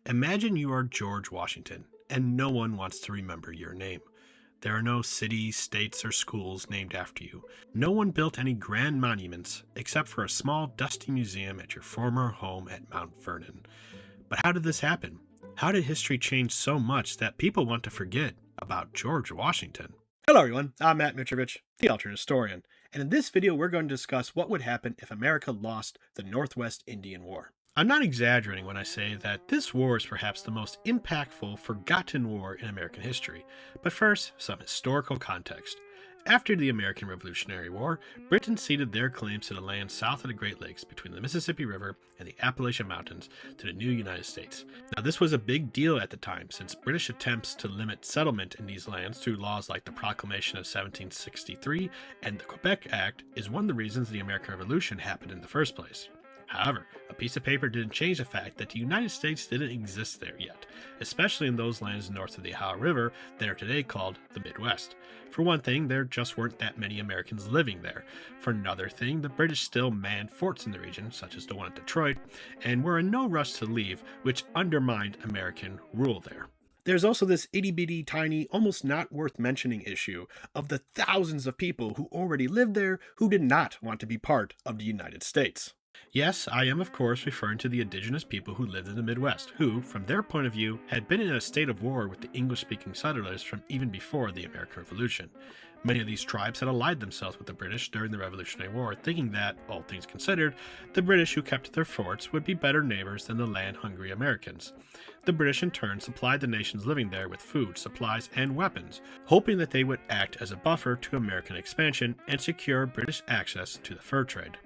Imagine you are George Washington, and no one wants to remember your name. There are no cities, states, or schools named after you. No one built any grand monuments except for a small, dusty museum at your former home at Mount Vernon. But how did this happen? How did history change so much that people want to forget about George Washington? Hello, everyone. I'm Matt Mitrovich, the alternate historian, and in this video, we're going to discuss what would happen if America lost the Northwest Indian War. I'm not exaggerating when I say that this war is perhaps the most impactful, forgotten war in American history. But first, some historical context. After the American Revolutionary War, Britain ceded their claims to the land south of the Great Lakes between the Mississippi River and the Appalachian Mountains to the new United States. Now, this was a big deal at the time, since British attempts to limit settlement in these lands through laws like the Proclamation of 1763 and the Quebec Act is one of the reasons the American Revolution happened in the first place. However, a piece of paper didn't change the fact that the United States didn't exist there yet, especially in those lands north of the Ohio River that are today called the Midwest. For one thing, there just weren't that many Americans living there. For another thing, the British still manned forts in the region, such as the one at Detroit, and were in no rush to leave, which undermined American rule there. There's also this itty-bitty tiny, almost not worth mentioning issue of the thousands of people who already lived there who did not want to be part of the United States. Yes, I am of course referring to the indigenous people who lived in the Midwest, who, from their point of view, had been in a state of war with the English-speaking settlers from even before the American Revolution. Many of these tribes had allied themselves with the British during the Revolutionary War, thinking that, all things considered, the British who kept their forts would be better neighbors than the land-hungry Americans. The British in turn supplied the nations living there with food, supplies, and weapons, hoping that they would act as a buffer to American expansion and secure British access to the fur trade.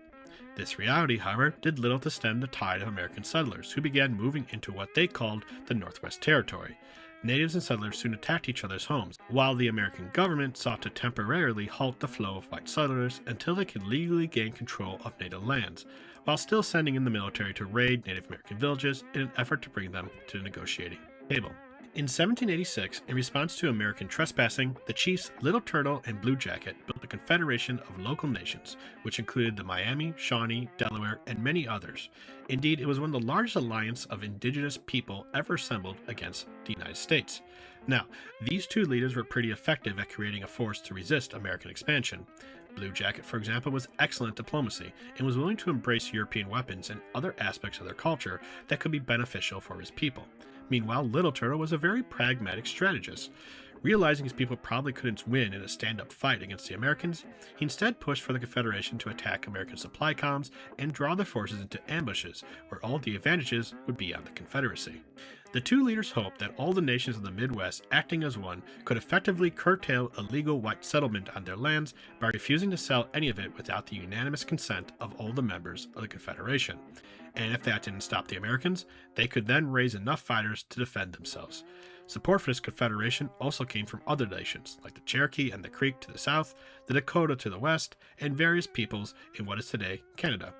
This reality, however, did little to stem the tide of American settlers, who began moving into what they called the Northwest Territory. Natives and settlers soon attacked each other's homes, while the American government sought to temporarily halt the flow of white settlers until they could legally gain control of native lands, while still sending in the military to raid Native American villages in an effort to bring them to the negotiating table. In 1786, in response to American trespassing, the chiefs Little Turtle and Blue Jacket built a confederation of local nations, which included the Miami, Shawnee, Delaware, and many others. Indeed, it was one of the largest alliances of indigenous people ever assembled against the United States. Now, these two leaders were pretty effective at creating a force to resist American expansion. Blue Jacket, for example, was excellent at diplomacy and was willing to embrace European weapons and other aspects of their culture that could be beneficial for his people. Meanwhile, Little Turtle was a very pragmatic strategist. Realizing his people probably couldn't win in a stand-up fight against the Americans, he instead pushed for the Confederation to attack American supply columns and draw their forces into ambushes where all the advantages would be on the Confederacy. The two leaders hoped that all the nations of the Midwest, acting as one, could effectively curtail illegal white settlement on their lands by refusing to sell any of it without the unanimous consent of all the members of the Confederation. And if that didn't stop the Americans, they could then raise enough fighters to defend themselves. Support for this confederation also came from other nations, like the Cherokee and the Creek to the south, the Dakota to the west, and various peoples in what is today Canada.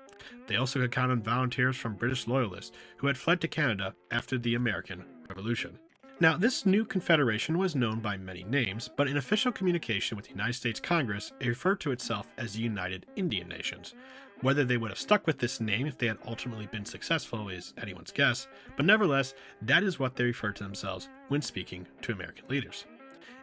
They also could count on volunteers from British loyalists who had fled to Canada after the American Revolution. Now, this new confederation was known by many names, but in official communication with the United States Congress, it referred to itself as the United Indian Nations. Whether they would have stuck with this name if they had ultimately been successful is anyone's guess, but nevertheless, that is what they referred to themselves when speaking to American leaders.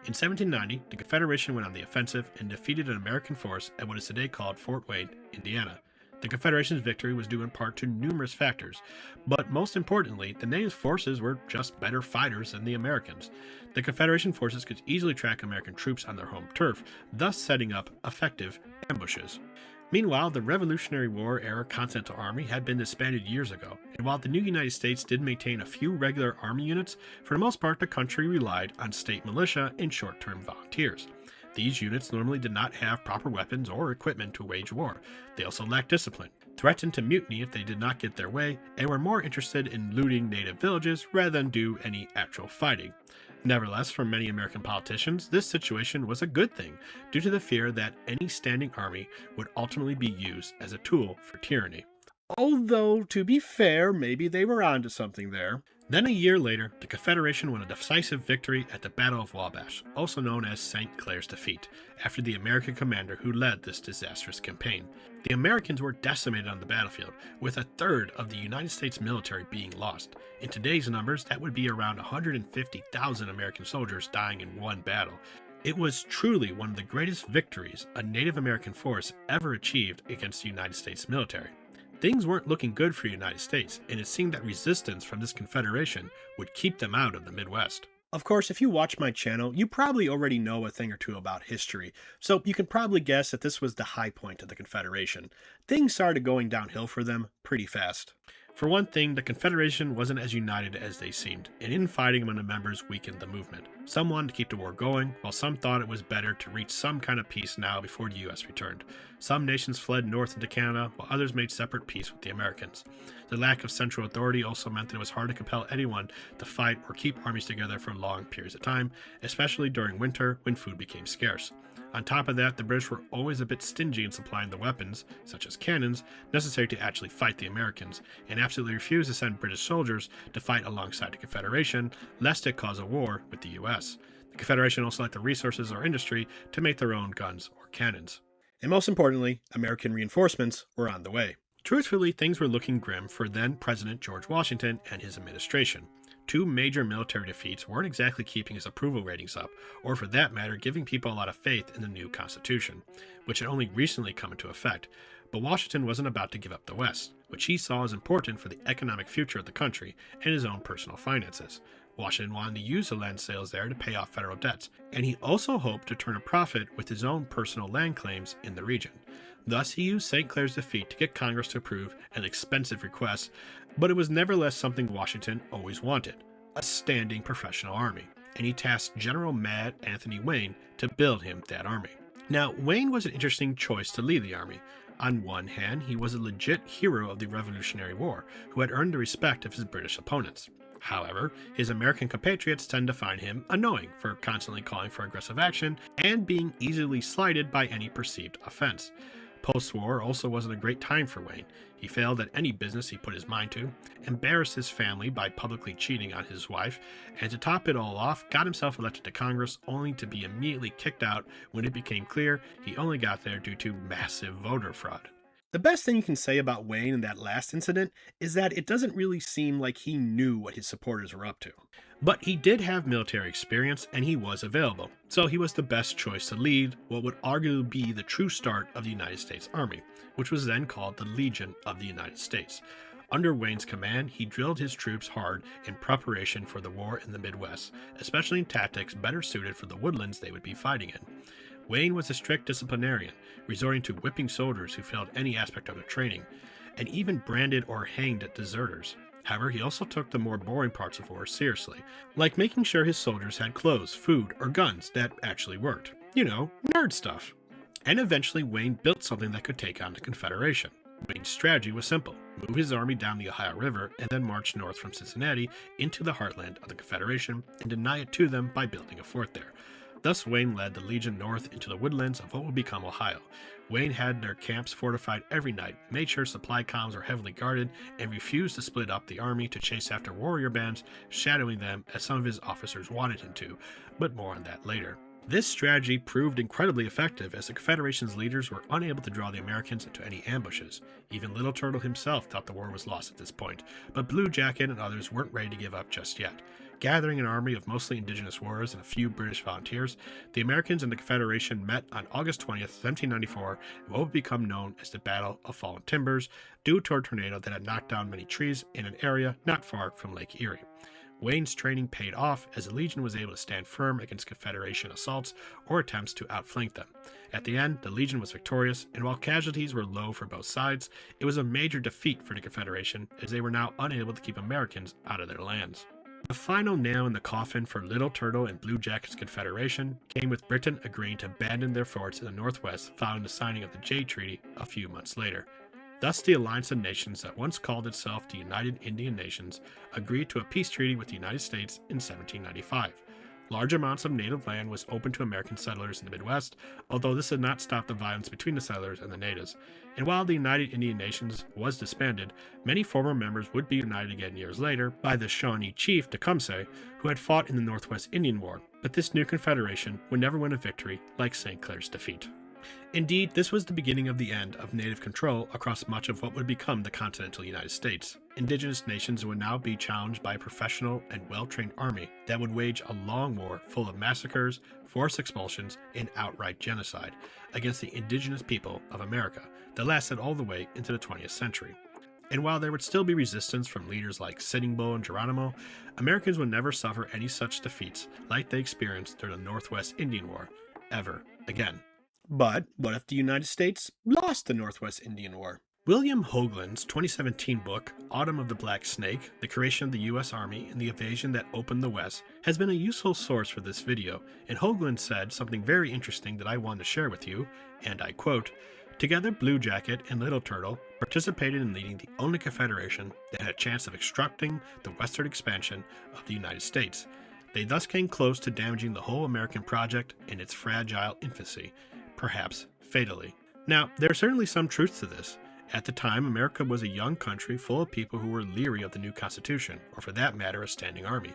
In 1790, the Confederation went on the offensive and defeated an American force at what is today called Fort Wayne, Indiana. The Confederation's victory was due in part to numerous factors, but most importantly, the native forces were just better fighters than the Americans. The Confederation forces could easily track American troops on their home turf, thus setting up effective ambushes. Meanwhile, the Revolutionary War era Continental Army had been disbanded years ago, and while the new United States did maintain a few regular army units, for the most part the country relied on state militia and short-term volunteers. These units normally did not have proper weapons or equipment to wage war. They also lacked discipline, threatened to mutiny if they did not get their way, and were more interested in looting native villages rather than do any actual fighting. Nevertheless, for many American politicians, this situation was a good thing, due to the fear that any standing army would ultimately be used as a tool for tyranny. Although, to be fair, maybe they were onto something there. Then a year later, the Confederation won a decisive victory at the Battle of Wabash, also known as St. Clair's defeat, after the American commander who led this disastrous campaign. The Americans were decimated on the battlefield, with a third of the United States military being lost. In today's numbers, that would be around 150,000 American soldiers dying in one battle. It was truly one of the greatest victories a Native American force ever achieved against the United States military. Things weren't looking good for the United States, and it seemed that resistance from this confederation would keep them out of the Midwest. Of course, if you watch my channel, you probably already know a thing or two about history, so you can probably guess that this was the high point of the Confederation. Things started going downhill for them pretty fast. For one thing, the Confederation wasn't as united as they seemed, and infighting among the members weakened the movement. Some wanted to keep the war going, while some thought it was better to reach some kind of peace now before the US returned. Some nations fled north into Canada, while others made separate peace with the Americans. The lack of central authority also meant that it was hard to compel anyone to fight or keep armies together for long periods of time, especially during winter when food became scarce. On top of that, the British were always a bit stingy in supplying the weapons, such as cannons, necessary to actually fight the Americans, and absolutely refused to send British soldiers to fight alongside the Confederation, lest it cause a war with the US. The Confederation also lacked the resources or industry to make their own guns or cannons. And most importantly, American reinforcements were on the way. Truthfully, things were looking grim for then President George Washington and his administration. Two major military defeats weren't exactly keeping his approval ratings up, or for that matter, giving people a lot of faith in the new Constitution, which had only recently come into effect. But Washington wasn't about to give up the West, which he saw as important for the economic future of the country and his own personal finances. Washington wanted to use the land sales there to pay off federal debts, and he also hoped to turn a profit with his own personal land claims in the region. Thus, he used St. Clair's defeat to get Congress to approve an expensive request, but it was nevertheless something Washington always wanted: a standing professional army, and he tasked General Mad Anthony Wayne to build him that army. Now, Wayne was an interesting choice to lead the army. On one hand, he was a legit hero of the Revolutionary War, who had earned the respect of his British opponents. However, his American compatriots tend to find him annoying for constantly calling for aggressive action and being easily slighted by any perceived offense. Post-war also wasn't a great time for Wayne. He failed at any business he put his mind to, embarrassed his family by publicly cheating on his wife, and to top it all off, got himself elected to Congress only to be immediately kicked out when it became clear he only got there due to massive voter fraud. The best thing you can say about Wayne in that last incident is that it doesn't really seem like he knew what his supporters were up to. But he did have military experience and he was available, so he was the best choice to lead what would arguably be the true start of the United States Army, which was then called the Legion of the United States. Under Wayne's command, he drilled his troops hard in preparation for the war in the Midwest, especially in tactics better suited for the woodlands they would be fighting in. Wayne was a strict disciplinarian, resorting to whipping soldiers who failed any aspect of their training, and even branded or hanged deserters. However, he also took the more boring parts of war seriously, like making sure his soldiers had clothes, food, or guns that actually worked. You know, nerd stuff. And eventually Wayne built something that could take on the Confederation. Wayne's strategy was simple: move his army down the Ohio River and then march north from Cincinnati into the heartland of the Confederation and deny it to them by building a fort there. Thus, Wayne led the Legion north into the woodlands of what would become Ohio. Wayne had their camps fortified every night, made sure supply columns were heavily guarded, and refused to split up the army to chase after warrior bands, shadowing them as some of his officers wanted him to, but more on that later. This strategy proved incredibly effective as the Confederation's leaders were unable to draw the Americans into any ambushes. Even Little Turtle himself thought the war was lost at this point, but Blue Jacket and others weren't ready to give up just yet. Gathering an army of mostly indigenous warriors and a few British volunteers, the Americans and the Confederation met on August 20th, 1794, in what would become known as the Battle of Fallen Timbers, due to a tornado that had knocked down many trees in an area not far from Lake Erie. Wayne's training paid off as the Legion was able to stand firm against Confederation assaults or attempts to outflank them. At the end, the Legion was victorious, and while casualties were low for both sides, it was a major defeat for the Confederation as they were now unable to keep Americans out of their lands. The final nail in the coffin for Little Turtle and Blue Jacket's Confederation came with Britain agreeing to abandon their forts in the Northwest following the signing of the Jay Treaty a few months later. Thus, the alliance of nations that once called itself the United Indian Nations agreed to a peace treaty with the United States in 1795. Large amounts of native land was open to American settlers in the Midwest, although this did not stop the violence between the settlers and the natives. And while the United Indian Nations was disbanded, many former members would be united again years later by the Shawnee chief Tecumseh, who had fought in the Northwest Indian War. But this new confederation would never win a victory like St. Clair's defeat. Indeed, this was the beginning of the end of native control across much of what would become the continental United States. Indigenous nations would now be challenged by a professional and well-trained army that would wage a long war full of massacres, forced expulsions, and outright genocide against the indigenous people of America that lasted all the way into the 20th century. And while there would still be resistance from leaders like Sitting Bull and Geronimo, Americans would never suffer any such defeats like they experienced during the Northwest Indian War ever again. But what if the United States lost the Northwest Indian War? William Hoagland's 2017 book, Autumn of the Black Snake, The Creation of the U.S. Army and the Invasion That Opened the West, has been a useful source for this video, and Hoagland said something very interesting that I wanted to share with you, and I quote, "Together, Blue Jacket and Little Turtle participated in leading the only confederation that had a chance of obstructing the westward expansion of the United States. They thus came close to damaging the whole American project in its fragile infancy, perhaps fatally." Now, there's certainly some truth to this. At the time, America was a young country full of people who were leery of the new Constitution, or for that matter, a standing army.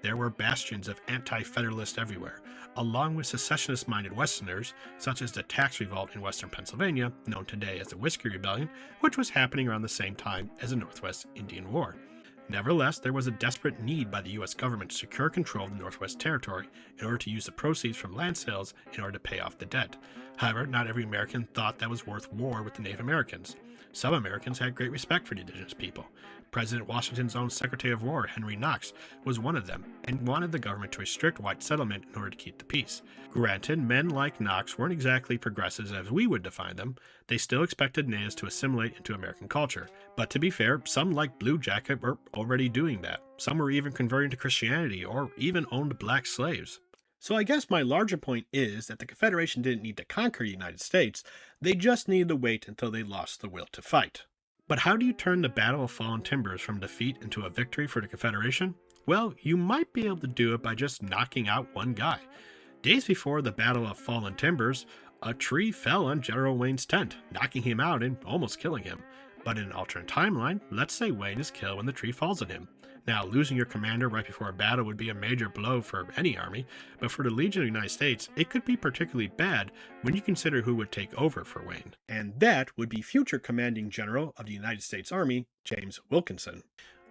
There were bastions of anti-federalists everywhere, along with secessionist-minded Westerners, such as the tax revolt in western Pennsylvania, known today as the Whiskey Rebellion, which was happening around the same time as the Northwest Indian War. Nevertheless, there was a desperate need by the U.S. government to secure control of the Northwest Territory in order to use the proceeds from land sales in order to pay off the debt. However, not every American thought that was worth war with the Native Americans. Some Americans had great respect for the indigenous people. President Washington's own Secretary of War, Henry Knox, was one of them, and wanted the government to restrict white settlement in order to keep the peace. Granted, men like Knox weren't exactly progressives as we would define them. They still expected natives to assimilate into American culture. But to be fair, some like Blue Jacket were already doing that. Some were even converting to Christianity or even owned black slaves. So I guess my larger point is that the Confederation didn't need to conquer the United States, they just needed to wait until they lost the will to fight. But how do you turn the Battle of Fallen Timbers from defeat into a victory for the Confederation? Well, you might be able to do it by just knocking out one guy. Days before the Battle of Fallen Timbers, a tree fell on General Wayne's tent, knocking him out and almost killing him. But in an alternate timeline, let's say Wayne is killed when the tree falls on him. Now, losing your commander right before a battle would be a major blow for any army, but for the Legion of the United States, it could be particularly bad when you consider who would take over for Wayne. And that would be future commanding general of the United States Army, James Wilkinson.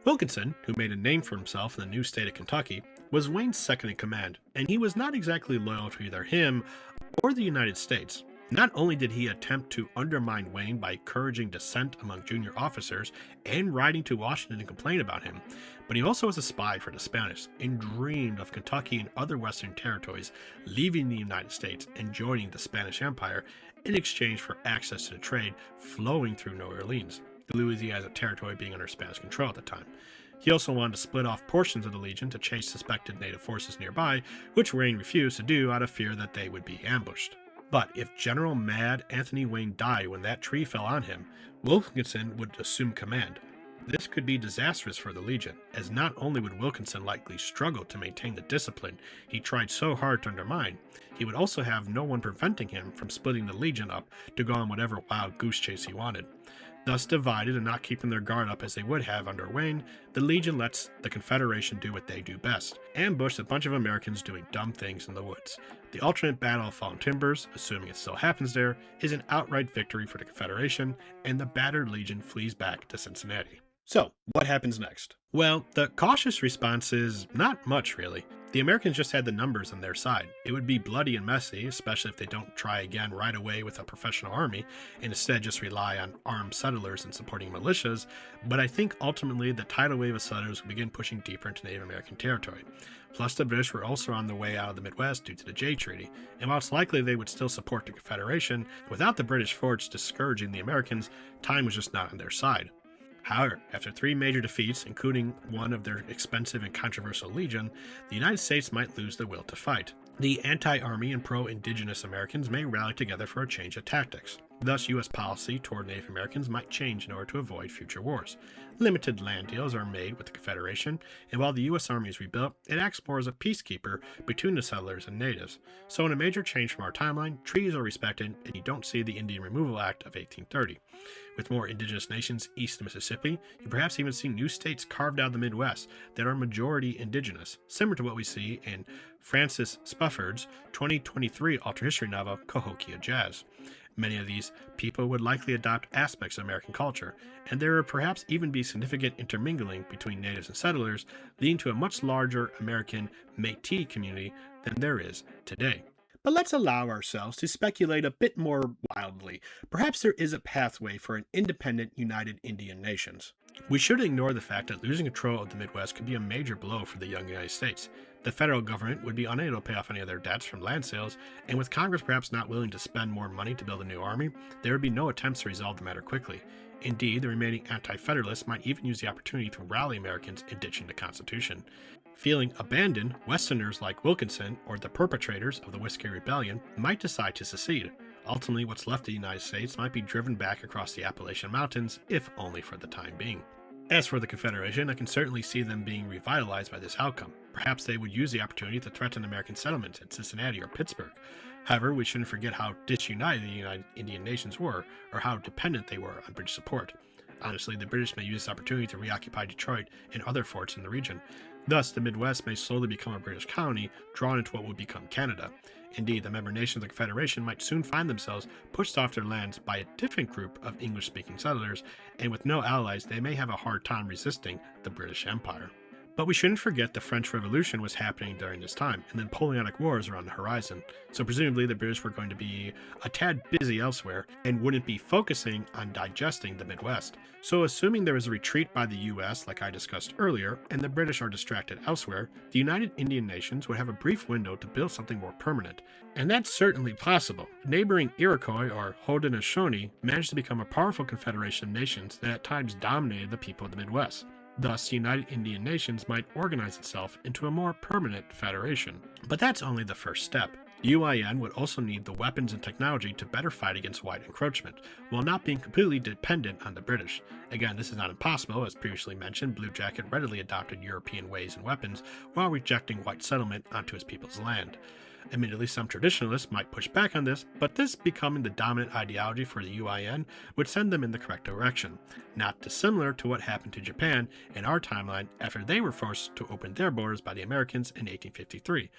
Wilkinson, who made a name for himself in the new state of Kentucky, was Wayne's second in command, and he was not exactly loyal to either him or the United States. Not only did he attempt to undermine Wayne by encouraging dissent among junior officers and writing to Washington to complain about him, but he also was a spy for the Spanish and dreamed of Kentucky and other western territories leaving the United States and joining the Spanish Empire in exchange for access to the trade flowing through New Orleans, Louisiana territory being under Spanish control at the time. He also wanted to split off portions of the Legion to chase suspected native forces nearby, which Wayne refused to do out of fear that they would be ambushed. But if General Mad Anthony Wayne died when that tree fell on him, Wilkinson would assume command. This could be disastrous for the Legion, as not only would Wilkinson likely struggle to maintain the discipline he tried so hard to undermine, he would also have no one preventing him from splitting the Legion up to go on whatever wild goose chase he wanted. Thus divided and not keeping their guard up as they would have under Wayne, the Legion lets the Confederation do what they do best, ambush a bunch of Americans doing dumb things in the woods. The alternate Battle of Fallen Timbers, assuming it still happens there, is an outright victory for the Confederation, and the battered Legion flees back to Cincinnati. So, what happens next? Well, the cautious response is not much, really. The Americans just had the numbers on their side. It would be bloody and messy, especially if they don't try again right away with a professional army, and instead just rely on armed settlers and supporting militias, but I think ultimately the tidal wave of settlers will begin pushing deeper into Native American territory. Plus, the British were also on their way out of the Midwest due to the Jay Treaty, and while it's likely they would still support the Confederation, without the British forts discouraging the Americans, time was just not on their side. However, after 3 major defeats, including one of their expensive and controversial Legion, the United States might lose the will to fight. The anti-army and pro-indigenous Americans may rally together for a change of tactics. Thus, U.S. policy toward Native Americans might change in order to avoid future wars. Limited land deals are made with the Confederation, and while the U.S. Army is rebuilt, it acts more as a peacekeeper between the settlers and natives. So in a major change from our timeline, treaties are respected, and you don't see the Indian Removal Act of 1830. With more indigenous nations east of Mississippi, you perhaps even see new states carved out of the Midwest that are majority indigenous, similar to what we see in Francis Spufford's 2023 alternate history novel, Cahokia Jazz. Many of these people would likely adopt aspects of American culture, and there would perhaps even be significant intermingling between natives and settlers, leading to a much larger American Métis community than there is today. But let's allow ourselves to speculate a bit more wildly. Perhaps there is a pathway for an independent, united Indian nations. We shouldn't ignore the fact that losing control of the Midwest could be a major blow for the young United States. The federal government would be unable to pay off any of their debts from land sales, and with Congress perhaps not willing to spend more money to build a new army, there would be no attempts to resolve the matter quickly. Indeed, the remaining anti-federalists might even use the opportunity to rally Americans in ditching the Constitution. Feeling abandoned, Westerners like Wilkinson, or the perpetrators of the Whiskey Rebellion, might decide to secede. Ultimately, what's left of the United States might be driven back across the Appalachian Mountains, if only for the time being. As for the Confederation, I can certainly see them being revitalized by this outcome. Perhaps they would use the opportunity to threaten American settlements at Cincinnati or Pittsburgh. However, we shouldn't forget how disunited the United Indian Nations were, or how dependent they were on British support. Honestly, the British may use this opportunity to reoccupy Detroit and other forts in the region. Thus, the Midwest may slowly become a British colony, drawn into what would become Canada. Indeed, the member nations of the Confederation might soon find themselves pushed off their lands by a different group of English-speaking settlers, and with no allies, they may have a hard time resisting the British Empire. But we shouldn't forget the French Revolution was happening during this time, and the Napoleonic Wars were on the horizon. So presumably the British were going to be a tad busy elsewhere, and wouldn't be focusing on digesting the Midwest. So assuming there is a retreat by the US, like I discussed earlier, and the British are distracted elsewhere, the United Indian Nations would have a brief window to build something more permanent. And that's certainly possible. Neighboring Iroquois, or Haudenosaunee, managed to become a powerful confederation of nations that at times dominated the people of the Midwest. Thus, the United Indian Nations might organize itself into a more permanent federation. But that's only the first step. The UIN would also need the weapons and technology to better fight against white encroachment, while not being completely dependent on the British. Again, this is not impossible. As previously mentioned, Blue Jacket readily adopted European ways and weapons while rejecting white settlement onto his people's land. Admittedly, some traditionalists might push back on this, but this becoming the dominant ideology for the UIN would send them in the correct direction, not dissimilar to what happened to Japan in our timeline after they were forced to open their borders by the Americans in 1853,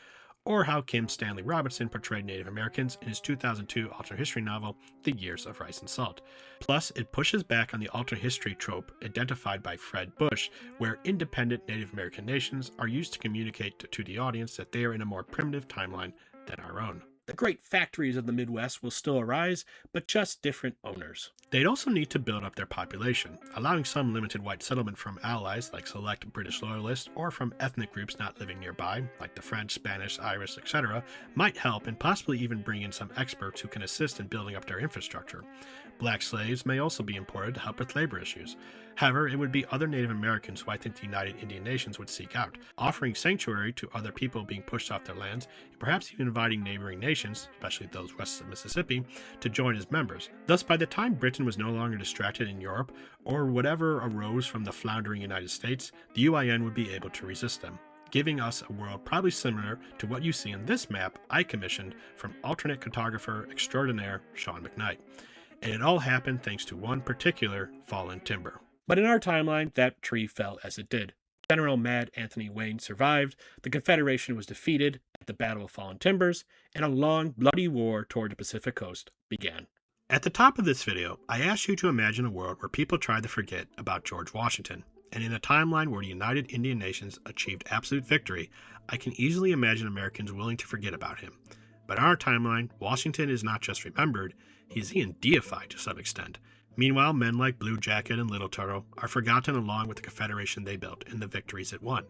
or how Kim Stanley Robinson portrayed Native Americans in his 2002 alternate history novel, The Years of Rice and Salt. Plus, it pushes back on the alternate history trope identified by Fred Bush, where independent Native American nations are used to communicate to the audience that they are in a more primitive timeline than our own. The great factories of the Midwest will still arise, but just different owners. They'd also need to build up their population. Allowing some limited white settlement from allies like select British loyalists or from ethnic groups not living nearby, like the French, Spanish, Irish, etc., might help and possibly even bring in some experts who can assist in building up their infrastructure. Black slaves may also be imported to help with labor issues. However, it would be other Native Americans who I think the United Indian Nations would seek out, offering sanctuary to other people being pushed off their lands, and perhaps even inviting neighboring nations, especially those west of Mississippi, to join as members. Thus, by the time Britain was no longer distracted in Europe, or whatever arose from the floundering United States, the UIN would be able to resist them, giving us a world probably similar to what you see in this map I commissioned from alternate cartographer extraordinaire Sean McKnight. And it all happened thanks to one particular fallen timber. But in our timeline, that tree fell as it did. General Mad Anthony Wayne survived, the Confederation was defeated at the Battle of Fallen Timbers, and a long, bloody war toward the Pacific coast began. At the top of this video, I asked you to imagine a world where people tried to forget about George Washington. And in a timeline where the United Indian Nations achieved absolute victory, I can easily imagine Americans willing to forget about him. But in our timeline, Washington is not just remembered, he is even deified to some extent. Meanwhile, men like Blue Jacket and Little Turtle are forgotten along with the Confederation they built and the victories it won.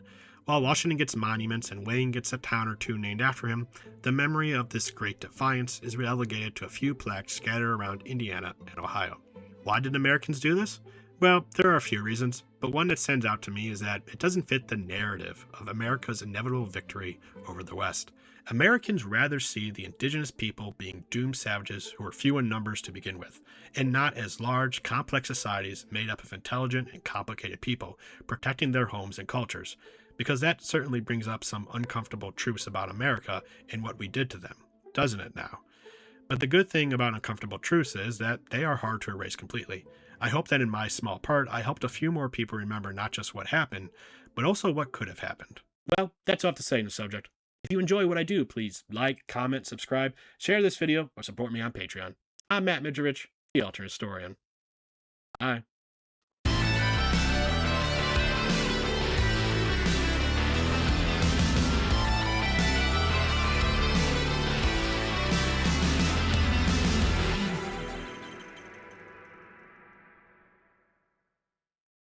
While Washington gets monuments and Wayne gets a town or two named after him, the memory of this great defiance is relegated to a few plaques scattered around Indiana and Ohio. Why did Americans do this? Well, there are a few reasons, but one that stands out to me is that it doesn't fit the narrative of America's inevitable victory over the West. Americans rather see the indigenous people being doomed savages who are few in numbers to begin with, and not as large, complex societies made up of intelligent and complicated people protecting their homes and cultures, because that certainly brings up some uncomfortable truths about America and what we did to them, doesn't it now? But the good thing about uncomfortable truths is that they are hard to erase completely. I hope that in my small part, I helped a few more people remember not just what happened, but also what could have happened. Well, that's all I have to say on the subject. If you enjoy what I do, please like, comment, subscribe, share this video, or support me on Patreon. I'm Matt Midgerich, the Alternate Historian. Bye.